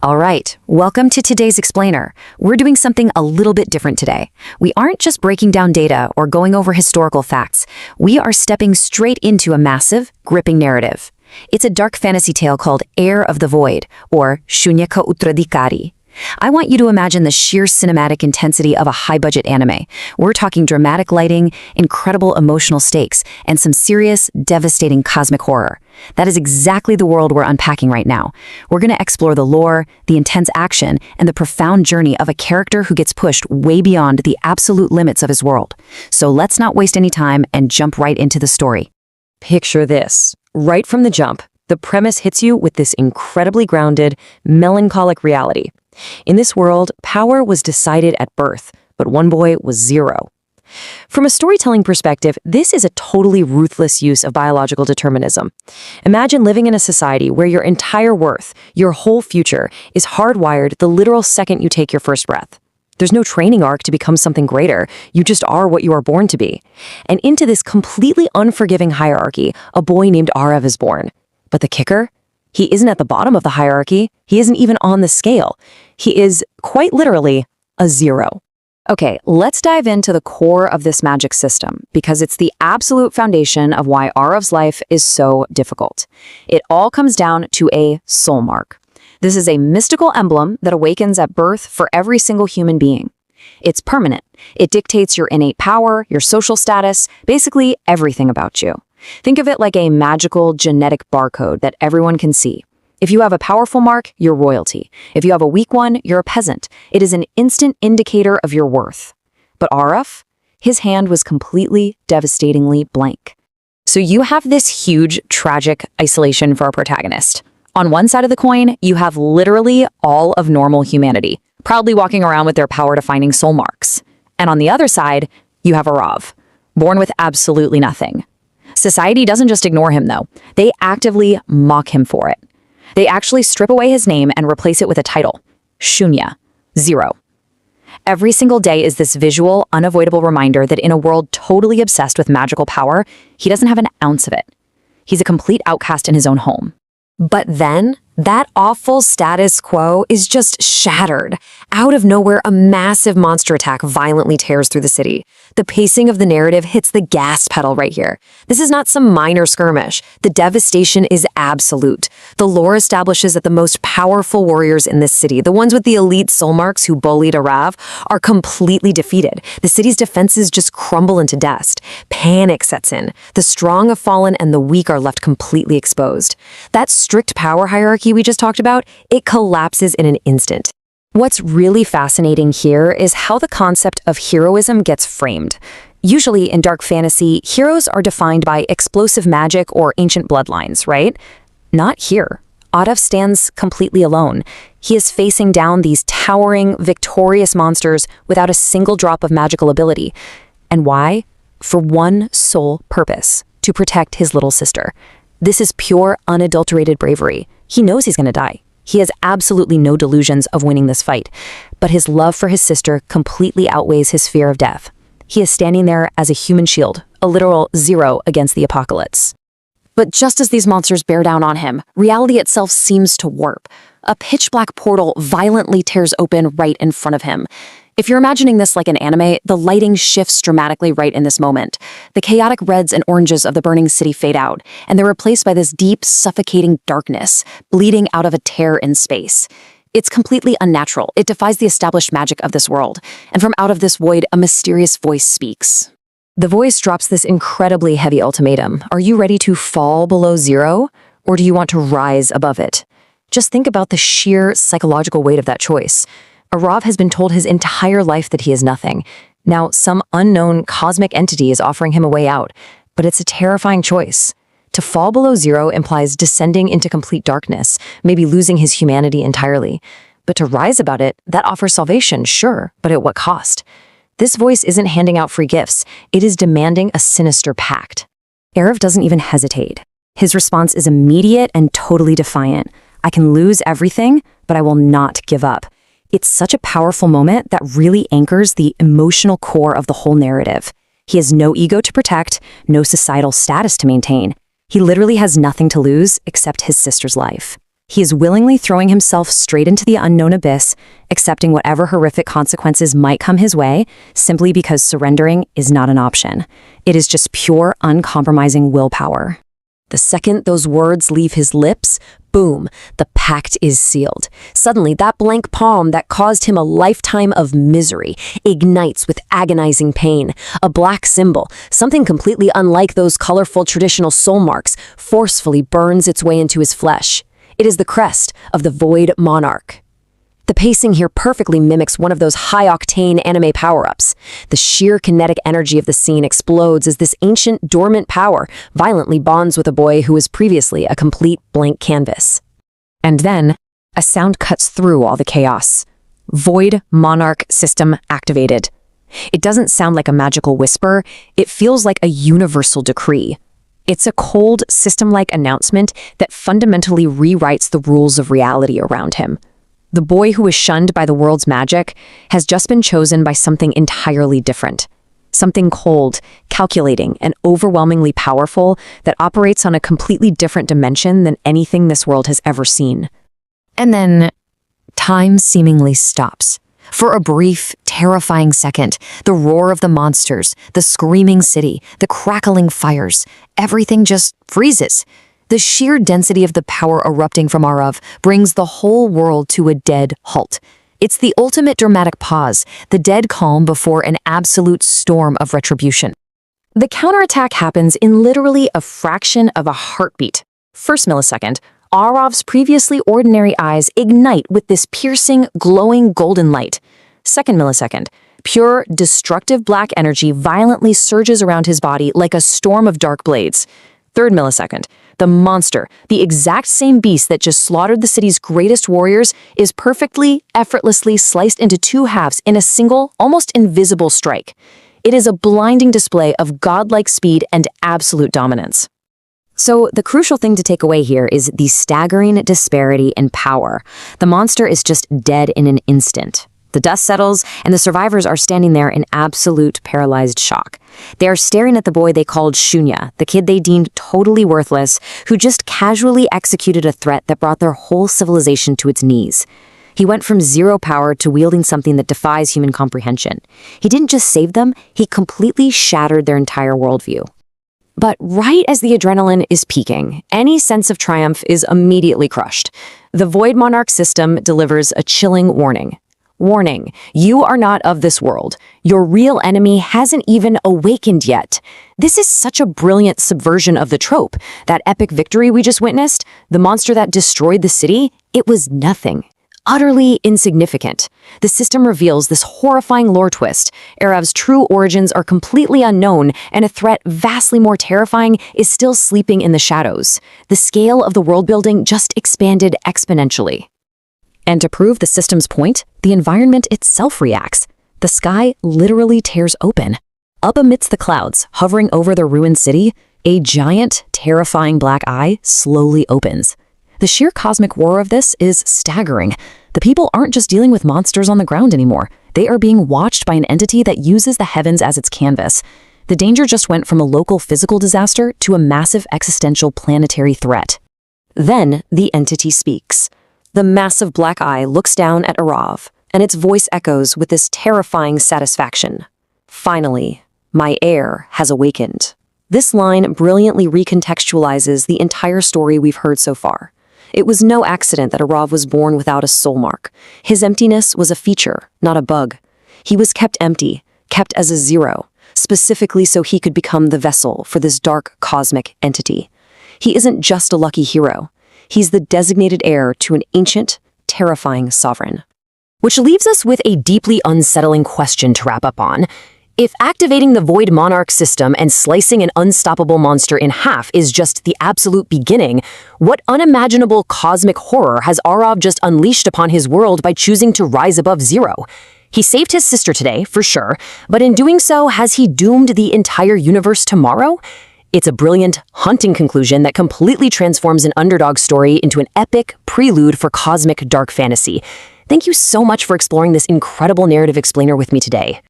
All right, welcome to today's explainer. We're doing something a little bit different today. We aren't just breaking down data or going over historical facts. We are stepping straight into a massive, gripping narrative. It's a dark fantasy tale called Heir of the Void, or Shunyaka Uttradhikari. I want you to imagine the sheer cinematic intensity of a high-budget anime. We're talking dramatic lighting, incredible emotional stakes, and some serious, devastating cosmic horror. That is exactly the world we're unpacking right now. We're going to explore the lore, the intense action, and the profound journey of a character who gets pushed way beyond the absolute limits of his world. So let's not waste any time and jump right into the story. Picture this. Right from the jump, the premise hits you with this incredibly grounded, melancholic reality. In this world, power was decided at birth, but one boy was 0. From a storytelling perspective, this is a totally ruthless use of biological determinism. Imagine living in a society where your entire worth, your whole future, is hardwired the literal second you take your first breath. There's no training arc to become something greater. You just are what you are born to be. And into this completely unforgiving hierarchy, a boy named Arav is born. But the kicker? He isn't at the bottom of the hierarchy. He isn't even on the scale. He is, quite literally, a 0. Okay, let's dive into the core of this magic system, because it's the absolute foundation of why Arav's life is so difficult. It all comes down to a soul mark. This is a mystical emblem that awakens at birth for every single human being. It's permanent. It dictates your innate power, your social status, basically everything about you. Think of it like a magical genetic barcode that everyone can see. If you have a powerful mark, you're royalty. If you have a weak one, you're a peasant. It is an instant indicator of your worth. But Arav, his hand was completely, devastatingly blank. So you have this huge, tragic isolation for our protagonist. On one side of the coin, you have literally all of normal humanity, proudly walking around with their power-defining soul marks. And on the other side, you have Arav, born with absolutely nothing. Society doesn't just ignore him, though. They actively mock him for it. They actually strip away his name and replace it with a title, Shunya, 0. Every single day is this visual, unavoidable reminder that in a world totally obsessed with magical power, he doesn't have an ounce of it. He's a complete outcast in his own home. But then, that awful status quo is just shattered. Out of nowhere, a massive monster attack violently tears through the city. The pacing of the narrative hits the gas pedal right here. This is not some minor skirmish. The devastation is absolute. The lore establishes that the most powerful warriors in this city, the ones with the elite soul marks who bullied Arav, are completely defeated. The city's defenses just crumble into dust. Panic sets in. The strong have fallen and the weak are left completely exposed. That strict power hierarchy we just talked about, it collapses in an instant. What's really fascinating here is how the concept of heroism gets framed. Usually in dark fantasy, heroes are defined by explosive magic or ancient bloodlines, right? Not here. Arav stands completely alone. He is facing down these towering, victorious monsters without a single drop of magical ability. And why? For one sole purpose: to protect his little sister. This is pure, unadulterated bravery. He knows he's going to die. He has absolutely no delusions of winning this fight, but his love for his sister completely outweighs his fear of death. He is standing there as a human shield, a literal 0 against the apocalypse. But just as these monsters bear down on him, reality itself seems to warp. A pitch-black portal violently tears open right in front of him. If you're imagining this like an anime, the lighting shifts dramatically right in this moment. The chaotic reds and oranges of the burning city fade out, and they're replaced by this deep, suffocating darkness, bleeding out of a tear in space. It's completely unnatural. It defies the established magic of this world. And from out of this void, a mysterious voice speaks. The voice drops this incredibly heavy ultimatum. Are you ready to fall below 0, or do you want to rise above it? Just think about the sheer psychological weight of that choice. Arav has been told his entire life that he is nothing. Now, some unknown cosmic entity is offering him a way out, but it's a terrifying choice. To fall below 0 implies descending into complete darkness, maybe losing his humanity entirely. But to rise above it, that offers salvation, sure, but at what cost? This voice isn't handing out free gifts. It is demanding a sinister pact. Arav doesn't even hesitate. His response is immediate and totally defiant. I can lose everything, but I will not give up. It's such a powerful moment that really anchors the emotional core of the whole narrative. He has no ego to protect, no societal status to maintain. He literally has nothing to lose except his sister's life. He is willingly throwing himself straight into the unknown abyss, accepting whatever horrific consequences might come his way, simply because surrendering is not an option. It is just pure, uncompromising willpower. The second those words leave his lips, boom, the pact is sealed. Suddenly, that blank palm that caused him a lifetime of misery ignites with agonizing pain. A black symbol, something completely unlike those colorful traditional soul marks, forcefully burns its way into his flesh. It is the crest of the Void Monarch. The pacing here perfectly mimics one of those high-octane anime power-ups. The sheer kinetic energy of the scene explodes as this ancient, dormant power violently bonds with a boy who was previously a complete blank canvas. And then, a sound cuts through all the chaos. Void Monarch system activated. It doesn't sound like a magical whisper, it feels like a universal decree. It's a cold, system-like announcement that fundamentally rewrites the rules of reality around him. The boy who was shunned by the world's magic has just been chosen by something entirely different. Something cold, calculating, and overwhelmingly powerful that operates on a completely different dimension than anything this world has ever seen. And then, time seemingly stops. For a brief, terrifying second, the roar of the monsters, the screaming city, the crackling fires, everything just freezes. The sheer density of the power erupting from Arav brings the whole world to a dead halt. It's the ultimate dramatic pause, the dead calm before an absolute storm of retribution. The counterattack happens in literally a fraction of a heartbeat. First millisecond, Arav's previously ordinary eyes ignite with this piercing, glowing golden light. Second millisecond, pure, destructive black energy violently surges around his body like a storm of dark blades. Third millisecond, the monster, the exact same beast that just slaughtered the city's greatest warriors, is perfectly, effortlessly sliced into two halves in a single, almost invisible strike. It is a blinding display of godlike speed and absolute dominance. So the crucial thing to take away here is the staggering disparity in power. The monster is just dead in an instant. The dust settles, and the survivors are standing there in absolute paralyzed shock. They are staring at the boy they called Shunya, the kid they deemed totally worthless, who just casually executed a threat that brought their whole civilization to its knees. He went from zero power to wielding something that defies human comprehension. He didn't just save them, he completely shattered their entire worldview. But right as the adrenaline is peaking, any sense of triumph is immediately crushed. The Void Monarch system delivers a chilling warning. Warning, you are not of this world. Your real enemy hasn't even awakened yet. This is such a brilliant subversion of the trope. That epic victory we just witnessed, the monster that destroyed the city, it was nothing. Utterly insignificant. The system reveals this horrifying lore twist. Arav's true origins are completely unknown, and a threat vastly more terrifying is still sleeping in the shadows. The scale of the world building just expanded exponentially. And to prove the system's point, the environment itself reacts. The sky literally tears open. Up amidst the clouds, hovering over the ruined city, a giant, terrifying black eye slowly opens. The sheer cosmic roar of this is staggering. The people aren't just dealing with monsters on the ground anymore. They are being watched by an entity that uses the heavens as its canvas. The danger just went from a local physical disaster to a massive existential planetary threat. Then the entity speaks. The massive black eye looks down at Arav, and its voice echoes with this terrifying satisfaction. Finally, my heir has awakened. This line brilliantly recontextualizes the entire story we've heard so far. It was no accident that Arav was born without a soul mark. His emptiness was a feature, not a bug. He was kept empty, kept as a zero, specifically so he could become the vessel for this dark cosmic entity. He isn't just a lucky hero. He's the designated heir to an ancient, terrifying sovereign. Which leaves us with a deeply unsettling question to wrap up on. If activating the Void Monarch system and slicing an unstoppable monster in half is just the absolute beginning, what unimaginable cosmic horror has Arav just unleashed upon his world by choosing to rise above zero? He saved his sister today, for sure, but in doing so, has he doomed the entire universe tomorrow? It's a brilliant, haunting conclusion that completely transforms an underdog story into an epic prelude for cosmic dark fantasy. Thank you so much for exploring this incredible narrative explainer with me today.